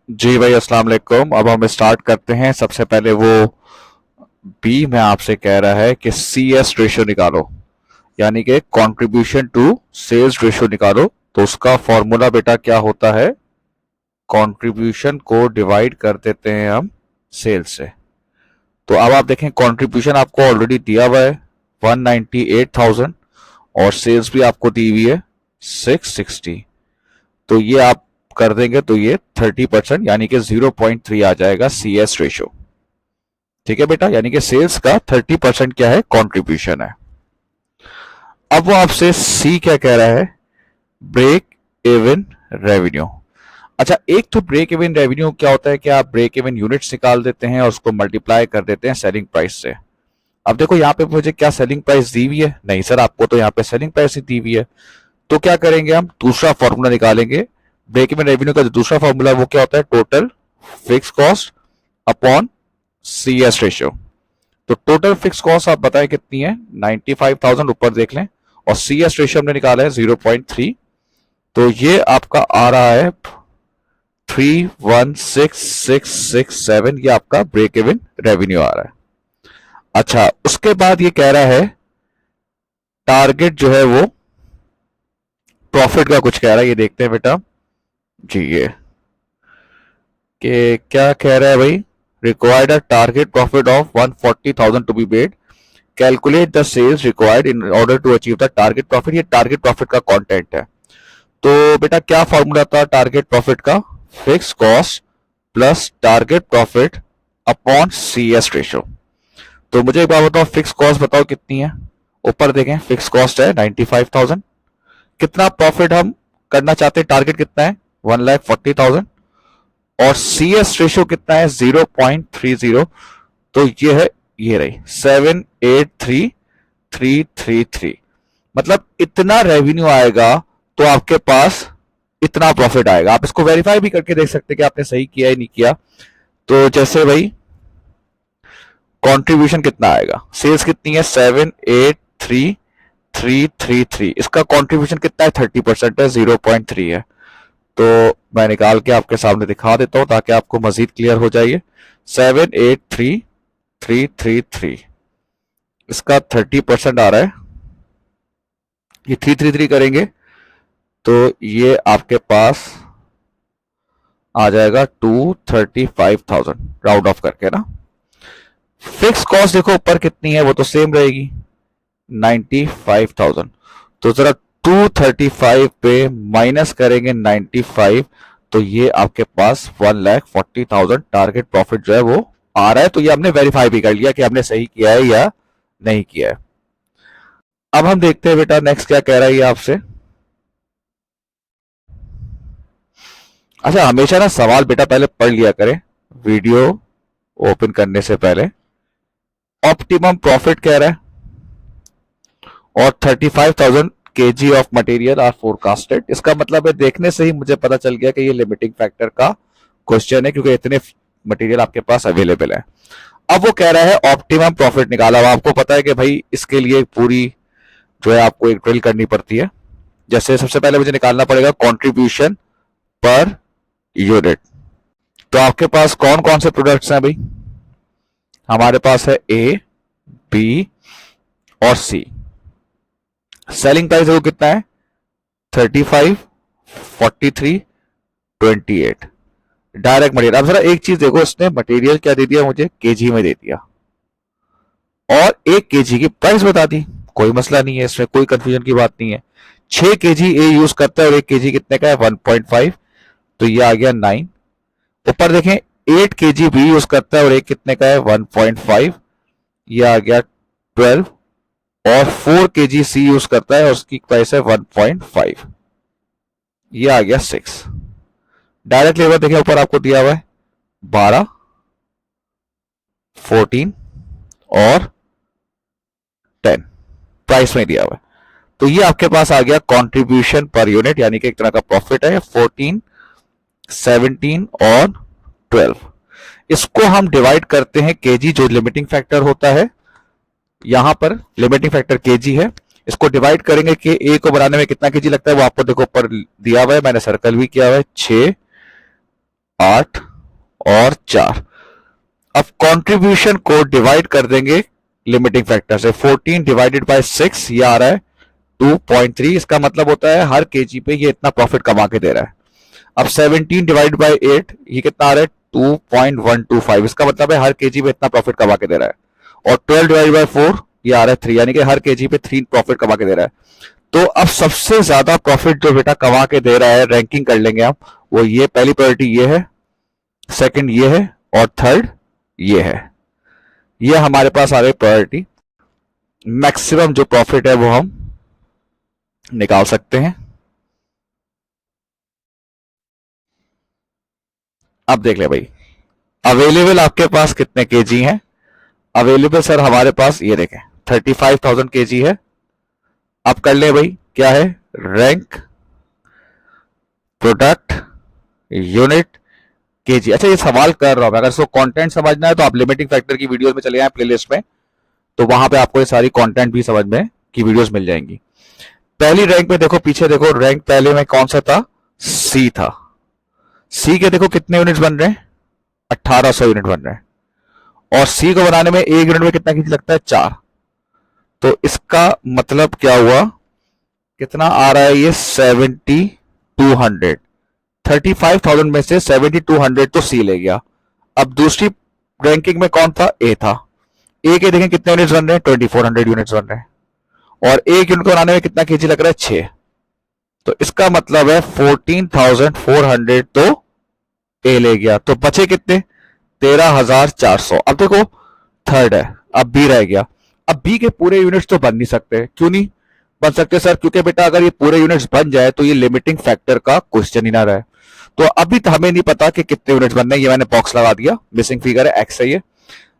जी भाई, अस्सलाम वालेकुम। अब हम स्टार्ट करते हैं। सबसे पहले वो बी में आपसे कह रहा है कि सी एस रेशियो निकालो, यानी कि कंट्रीब्यूशन टू सेल्स रेशियो निकालो। तो उसका फॉर्मूला बेटा क्या होता है? कंट्रीब्यूशन को डिवाइड कर देते हैं हम सेल्स से। तो अब आप देखें, कंट्रीब्यूशन आपको ऑलरेडी दिया हुआ है 198,000 और सेल्स भी आपको दी हुई है 660। तो ये आप कर देंगे तो ये 30% यानी कि 0.3 आ जाएगा सी एस रेशियो। ठीक है बेटा, यानी कि सेल्स का 30% क्या है? कंट्रीब्यूशन है। अब वो आपसे सी क्या कह रहा है? Break even revenue. अच्छा, एक तो ब्रेक इवन रेवेन्यू क्या होता है कि आप ब्रेक इवन यूनिट्स निकाल देते हैं और उसको मल्टीप्लाई कर देते हैं सेलिंग प्राइस से। अब देखो यहाँ पे मुझे क्या सेलिंग प्राइस दी हुई है? नहीं सर, आपको तो यहाँ पे सेलिंग प्राइस ही दी हुई है। तो क्या करेंगे, हम दूसरा फॉर्मूला निकालेंगे। ब्रेक इवन रेवेन्यू का जो दूसरा फॉर्मूला है वो क्या होता है? Total fix cost upon C S ratio. तो टोटल फिक्स कॉस्ट आप बताएं कितनी है? 95,000 ऊपर देख लें, और सी एस रेशियो हमने निकाला है 0.3। तो ये आपका आ रहा है 316667। ये आपका ब्रेक इवन रेवेन्यू आ रहा है। अच्छा, उसके बाद ये कह रहा है टारगेट जो है वो प्रॉफिट का कुछ कह रहा है। ये देखते हैं बेटा जी, ये कि क्या कह रहा है भाई? Required a target profit of 140,000 to be made. Calculate the sales required in order to achieve the target profit. ये टारगेट प्रॉफिट का कंटेंट है। तो बेटा क्या फॉर्मूला था टारगेट प्रॉफिट का? Fix cost plus target profit upon C S ratio. तो मुझे एक बात बताओ, फिक्स कॉस्ट बताओ कितनी है? ऊपर देखें, फिक्स कॉस्ट है 95,000। कितना प्रॉफिट हम करना चाहते हैं? टारगेट कितना है? 1,40,000। और सी एस रेशियो कितना है? 0.30। तो ये है, ये रही 783,333। मतलब इतना रेवेन्यू आएगा तो आपके पास इतना प्रॉफिट आएगा। आप इसको वेरीफाई भी करके देख सकते हैं कि आपने सही किया या नहीं किया। तो जैसे भाई कंट्रीब्यूशन कितना आएगा? सेल्स कितनी है? 783,333। इसका कंट्रीब्यूशन कितना है? 30% है, 0.3 है। तो मैं निकाल के आपके सामने दिखा देता हूं ताकि आपको मजीद क्लियर हो जाए। 783,333, इसका 30% आ रहा है। ये 333 करेंगे तो ये आपके पास आ जाएगा 235,000 राउंड ऑफ करके ना। फिक्स कॉस्ट देखो ऊपर कितनी है, वो तो सेम रहेगी 95,000। तो जरा 235 पे माइनस करेंगे 95, तो ये आपके पास 1,40,000 टारगेट प्रॉफिट जो है वो आ रहा है। तो ये हमने वेरीफाई भी कर लिया कि हमने सही किया है या नहीं किया है। अब हम देखते हैं बेटा नेक्स्ट क्या कह रहा है ये आपसे। अच्छा, हमेशा ना सवाल बेटा पहले पढ़ लिया करें वीडियो ओपन करने से पहले। ऑप्टिमम प्रॉफिट कह रहा है और 35,000 KG of material are forecasted. इसका मतलब है देखने से ही मुझे पता चल गया कि ये लिमिटिंग फैक्टर का क्वेश्चन है, क्योंकि इतने मटेरियल आपके पास अवेलेबल है। अब वो कह रहा है ऑप्टिमम प्रॉफिट निकाला। अब आपको पता है कि भाई इसके लिए पूरी जो है आपको एक ड्रिल करनी पड़ती है। जैसे सबसे पहले मुझे निकालना पड़ेगा कंट्रीब्यूशन पर यूनिट। तो आपके पास कौन कौन से प्रोडक्ट्स हैं भाई? हमारे पास है ए, बी और सी। सेलिंग प्राइस वो कितना है? 35, 43, 28। Direct material. अब जरा एक चीज देखो, इसने मटेरियल क्या दे दिया मुझे? केजी में दे दिया, और 1 केजी की प्राइस बता दी। कोई मसला नहीं है, इसमें कोई कंफ्यूजन की बात नहीं है। 6 केजी ए यूज करता है और 1 केजी कितने का है? 1.5। तो ये आ गया 9। ऊपर देखें, 8 केजी बी यूज करता है और एक कितने का है? 1.5। ये आ गया 12। और 4 केजी सी यूज करता है और उसकी प्राइस है 1.5। ये आ गया 6। डायरेक्ट लेबर देखें ऊपर आपको दिया हुआ है 12, 14 और 10, प्राइस में दिया हुआ है। तो ये आपके पास आ गया कंट्रीब्यूशन पर यूनिट, यानी कि एक तरह का प्रॉफिट है 14, 17 और 12। इसको हम डिवाइड करते हैं केजी, जो लिमिटिंग फैक्टर होता है। यहां पर लिमिटिंग फैक्टर केजी है। इसको डिवाइड करेंगे कि ए को बनाने में कितना केजी लगता है, वो आपको देखो ऊपर दिया हुआ है, मैंने सर्कल भी किया हुआ है 6, 8 और 4। अब कंट्रीब्यूशन को डिवाइड कर देंगे लिमिटिंग फैक्टर से। 14 डिवाइडेड बाय 6 ये आ रहा है 2.3। इसका मतलब होता है हर केजी पे ये इतना प्रॉफिट कमा के दे रहा है। अब 17 डिवाइड बाय 8 ये कितना आ रहा है 2.125। इसका मतलब है हर केजी पे इतना प्रॉफिट कमा के दे रहा है। और 12 डिवाइड बाय 4 ये आ रहा है 3, यानी कि हर केजी पे 3 प्रॉफिट कमा के दे रहा है। तो अब सबसे ज्यादा प्रॉफिट जो बेटा कमा के दे रहा है, रैंकिंग कर लेंगे आप, वो ये पहली प्रायोरिटी ये है, सेकंड ये है और थर्ड ये है। ये हमारे पास आ गई प्रायोरिटी। मैक्सिमम जो प्रॉफिट है वो हम निकाल सकते हैं। अब देख ले भाई, अवेलेबल आपके पास कितने केजी हैं। अवेलेबल सर हमारे पास ये देखें 35,000 केजी है। अब कर ले भाई, क्या है, रैंक प्रोडक्ट यूनिट केजी। अच्छा, ये सवाल कर रहा हूं, अगर इसको कंटेंट समझना है तो आप लिमिटिंग फैक्टर की वीडियोस में चले जाएं प्लेलिस्ट में, तो वहां पे आपको ये सारी कंटेंट भी समझ में की वीडियोस मिल जाएंगी। पहली रैंक में देखो, पीछे देखो, रैंक पहले में कौन सा था, सी था। सी के देखो कितने यूनिट्स बन रहे हैं, 1800 यूनिट बन रहे हैं। और सी को बनाने में एक यूनिट में कितना केजी लगता है, 4। तो इसका मतलब क्या हुआ, कितना आ रहा है ये 7200। 35,000 में से 7200 तो सी ले गया। अब दूसरी रैंकिंग में कौन था, ए था। ए के देखें कितने यूनिट्स बन रहे हैं, 2400 यूनिट्स बन रहे हैं। और एक यूनिट को बनाने में कितना केजी लग रहा है, 6। तो इसका मतलब है 14,400 तो ए ले गया। तो बचे कितने, 13,400। अब देखो थर्ड है, अब बी रह गया। अब बी के पूरे यूनिट्स तो बन नहीं सकते। क्यों नहीं बन सकते सर, क्योंकि बेटा अगर ये पूरे यूनिट्स बन जाए तो ये लिमिटिंग फैक्टर का क्वेश्चन ही ना रहे। तो अभी तो हमें नहीं पता कि कितने यूनिट्स बनने हैं, ये मैंने बॉक्स लगा दिया, मिसिंग फिगर है, एक्स है ये।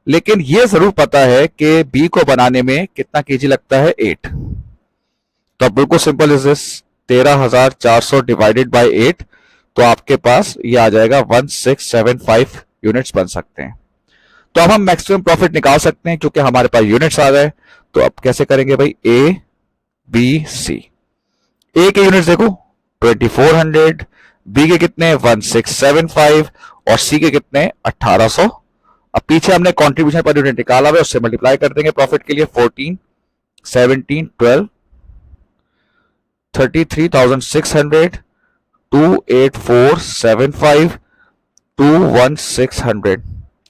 लेकिन ये जरूर पता है कि बी को बनाने में कितना केजी लगता है, 8। तो अब बिल्कुल simple is this, 13,400 divided by 8, तो आपके पास ये आ जाएगा 1675 यूनिट्स बन सकते हैं। तो अब हम मैक्सिमम प्रॉफिट निकाल सकते हैं क्योंकि हमारे पास यूनिट्स आ गए। तो अब कैसे करेंगे भाई, ए बी सी। ए के यूनिट्स देखो 2400, बी के कितने 1675 और सी के कितने 1800। अब पीछे हमने कंट्रीब्यूशन पर यूनिट निकाला हुआ है, उससे मल्टीप्लाई कर देंगे प्रॉफिट के लिए। 14 17 12 33,600 28475 21600,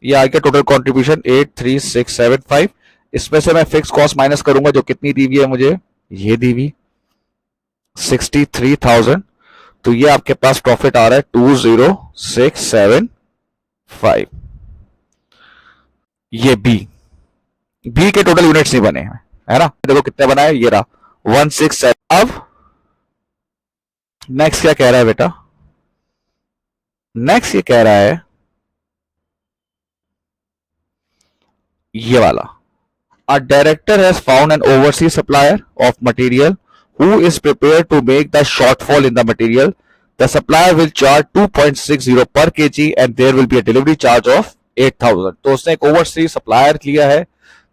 ये आ गया टोटल कंट्रीब्यूशन 83675। इसमें से मैं फिक्स कॉस्ट माइनस करूंगा, जो कितनी दी हुई है मुझे, ये दी हुई 63,000। तो ये आपके पास प्रॉफिट आ रहा है 20675। ये बी के टोटल यूनिट्स नहीं बने हैं, है ना। देखो कितने बनाए, ये रहा 167। अब नेक्स्ट क्या कह रहा है बेटा, नेक्स्ट ये कह रहा है ये वाला, a director has found an overseas supplier of material who is prepared to make the shortfall in the material. The supplier will charge 2.60 per kg and there will be a delivery charge of 8,000. तो उसने एक overseas supplier लिया है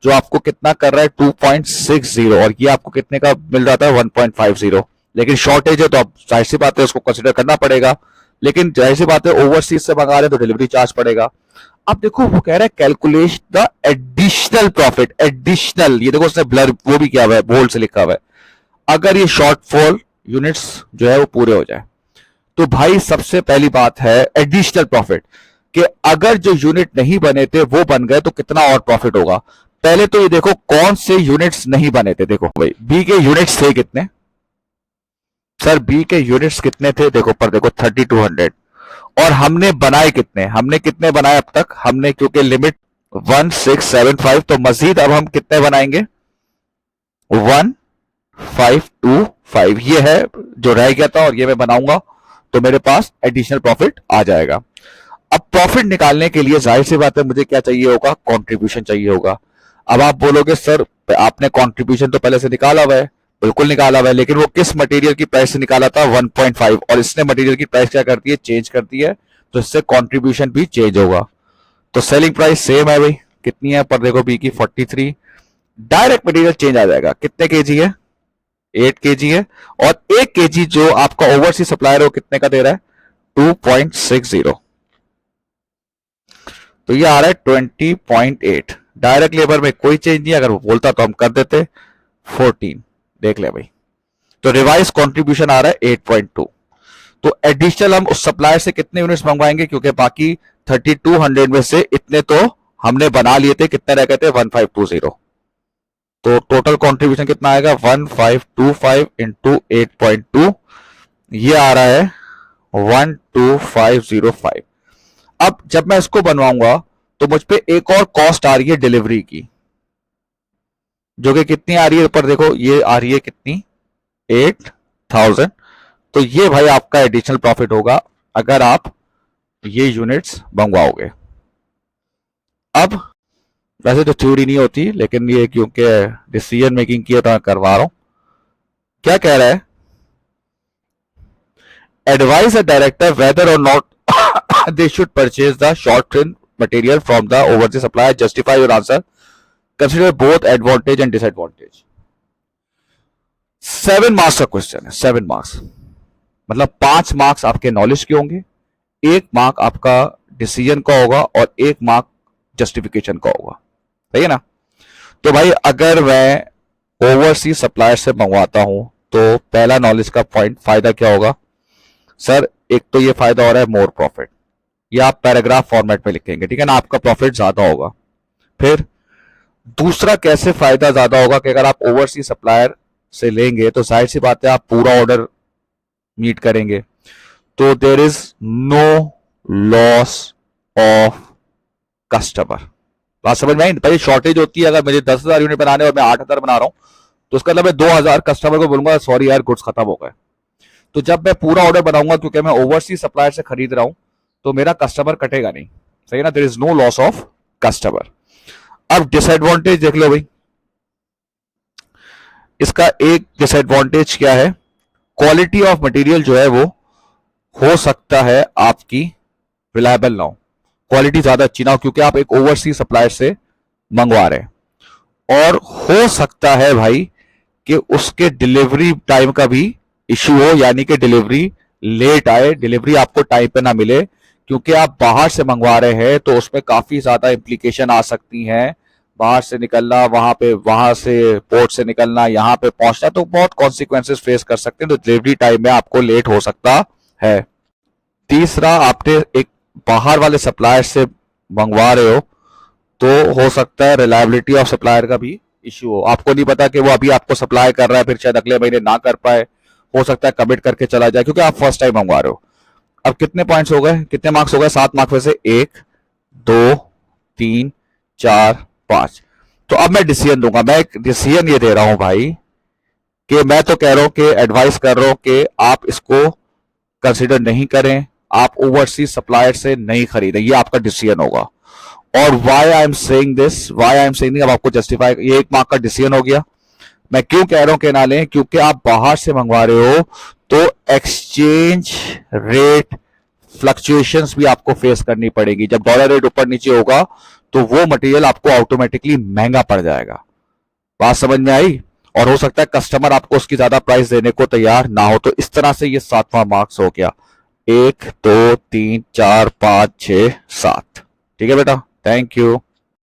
जो आपको कितना कर रहा है 2.60, और ये आपको कितने का मिल रहा था 1.50। लेकिन शॉर्टेज है तो अब जाहिर सी बात है उसको कंसिडर करना पड़ेगा। लेकिन जाहिर सी बात है ओवरसीज से मंगा रहे तो डिलीवरी चार्ज पड़ेगा। अब देखो वो कह रहा है calculate the additional profit. Additional, ये देखो उसने ब्लर वो भी किया हुआ है, बोल्ड से लिखा हुआ है। अगर ये शॉर्टफॉल यूनिट्स जो है वो पूरे हो जाए तो भाई सबसे पहली बात है एडिशनल प्रॉफिट, कि अगर जो यूनिट नहीं बने थे वो बन गए तो कितना और प्रॉफिट होगा। पहले तो ये देखो कौन से यूनिट्स नहीं बने थे। देखो भाई बी के यूनिट्स थे कितने सर, बी के यूनिट्स कितने थे, देखो पर देखो 3200। और हमने बनाए कितने, हमने कितने बनाए अब तक, हमने क्योंकि लिमिट 1675, तो मजीद अब हम कितने बनाएंगे 1525। ये है जो रह गया था और ये मैं बनाऊंगा तो मेरे पास एडिशनल प्रॉफिट आ जाएगा। अब प्रॉफिट निकालने के लिए जाहिर सी बात है मुझे क्या चाहिए होगा, कंट्रीब्यूशन चाहिए होगा। अब आप बोलोगे सर आपने कंट्रीब्यूशन तो पहले से निकाला हुआ है, बिल्कुल निकाला हुआ है, लेकिन वो किस मटेरियल की प्राइस से निकाला था 1.5, और इसने मटेरियल की प्राइस क्या करती है, चेंज करती है, तो इससे कंट्रीब्यूशन भी चेंज होगा। तो सेलिंग प्राइस सेम है भाई, कितनी है पर देखो बी की 43। डायरेक्ट मटेरियल चेंज आ जाएगा, कितने केजी है 8 केजी है, और 1 केजी जो आपका ओवरसीज सप्लायर है वो कितने का दे रहा है 2.60। तो ये आ रहा है 20.8। डायरेक्ट लेबर में कोई चेंज नहीं, अगर वो बोलता तो हम कर देते 14। देख ले भाई, तो रिवाइज कंट्रीब्यूशन आ रहा है 8.2। तो एडिशनल हम उस सप्लायर से कितने यूनिट्स मंगवाएंगे, क्योंकि बाकी 3200 में से इतने तो हमने बना लिए थे, कितने रह गए थे 1520। तो टोटल कंट्रीब्यूशन कितना आएगा 1525 इंटू 8.2, ये आ रहा है 12505। अब जब मैं इसको बनवाऊंगा तो मुझ पे एक और कॉस्ट आ रही है डिलीवरी की, जो कि कितनी आ रही है ऊपर देखो, ये आ रही है कितनी 8000। तो ये भाई आपका एडिशनल प्रॉफिट होगा अगर आप ये यूनिट्स मंगवाओगे। अब वैसे तो थ्योरी नहीं होती, लेकिन ये क्योंकि डिसीजन मेकिंग की है तो मैं करवा रहा हूं। क्या कह रहा है, एडवाइज अ डायरेक्टर वेदर और not they should purchase the short train material from the overseas supplier, justify your answer, consider both advantage and disadvantage. 7 marks का क्वेश्चन है, 7 मार्क्स मतलब 5 मार्क्स आपके नॉलेज के होंगे, 1 मार्क आपका डिसीजन का होगा और 1 मार्क जस्टिफिकेशन का होगा, सही है ना। तो भाई अगर मैं ओवरसीज सप्लायर से मंगवाता हूं तो पहला नॉलेज का पॉइंट फायदा क्या होगा सर, एक तो ये फायदा हो रहा है मोर प्रॉफिट, ये आप पैराग्राफ फॉर्मेट में लिखेंगे, ठीक है ना, आपका प्रॉफिट ज्यादा होगा। फिर दूसरा कैसे फायदा ज्यादा होगा कि अगर आप ओवरसीज सप्लायर से लेंगे तो जाहिर सी बात है आप पूरा ऑर्डर मीट करेंगे, तो there is no loss of customer. बात समझ में आई, भाई शॉर्टेज होती है, अगर मुझे 10,000 यूनिट बनाने और मैं 8,000 बना रहा हूं तो उसका मतलब मैं 2,000 कस्टमर को बोलूंगा सॉरी यार गुड्स खत्म हो गए। तो जब मैं पूरा ऑर्डर बनाऊंगा क्योंकि मैं ओवरसीज सप्लायर से खरीद रहा हूं तो मेरा कस्टमर कटेगा नहीं, सही ना, there is no loss of customer. अब डिसएडवांटेज देख लो भाई, इसका एक डिसएडवांटेज क्या है, क्वालिटी ऑफ मटेरियल जो है वो हो सकता है आपकी रिलायबल ना हो, क्वालिटी ज्यादा अच्छी ना हो क्योंकि आप एक ओवरसीज सप्लायर से मंगवा रहे हैं, और हो सकता है भाई कि उसके डिलीवरी टाइम का भी इश्यू हो, यानी कि डिलीवरी लेट आए, डिलीवरी आपको टाइम पे ना मिले, क्योंकि आप बाहर से मंगवा रहे हैं तो उसमें काफी ज्यादा इंप्लीकेशन आ सकती हैं, बाहर से निकलना, वहां से पोर्ट से निकलना, यहाँ पे पहुंचना, तो बहुत कॉन्सिक्वेंसेस फेस कर सकते हैं, तो डिलीवरी टाइम में आपको लेट हो सकता है। तीसरा, आपने एक बाहर वाले सप्लायर से मंगवा रहे हो तो हो सकता है रिलायबिलिटी ऑफ सप्लायर का भी इश्यू हो, आपको नहीं पता कि वो अभी आपको सप्लाई कर रहा है फिर शायद अगले महीने ना कर पाए, हो सकता है कमिट करके चला जाए क्योंकि आप फर्स्ट टाइम मंगवा रहे हो। अब कितने पॉइंट्स हो गए, कितने मार्क्स हो गए, 7 मार्क्स में से 1 2 3 4 5। तो अब मैं डिसीजन दूंगा, मैं एक डिसीजन ये दे रहा हूं भाई कि मैं तो कह रहा हूं कि एडवाइस कर रहा हूं कि आप इसको कंसिडर नहीं करें, आप ओवरसीज सप्लायर से नहीं खरीदें, ये आपका डिसीजन होगा। और why I am saying this, अब आपको जस्टिफाई, ये 1 मार्क का डिसीजन हो गया। मैं क्यों कह रहा हूं कि ना लें, क्योंकि आप बाहर से मंगवा रहे हो तो एक्सचेंज रेट फ्लक्चुएशंस भी आपको फेस करनी पड़ेगी, जब डॉलर रेट ऊपर नीचे होगा तो वो मटेरियल आपको ऑटोमेटिकली महंगा पड़ जाएगा। बात समझ में आई, और हो सकता है कस्टमर आपको उसकी ज्यादा प्राइस देने को तैयार ना हो, तो इस तरह से ये 7वां मार्क्स हो गया, 1 2 3 4 5 6 7। ठीक है बेटा, थैंक यू।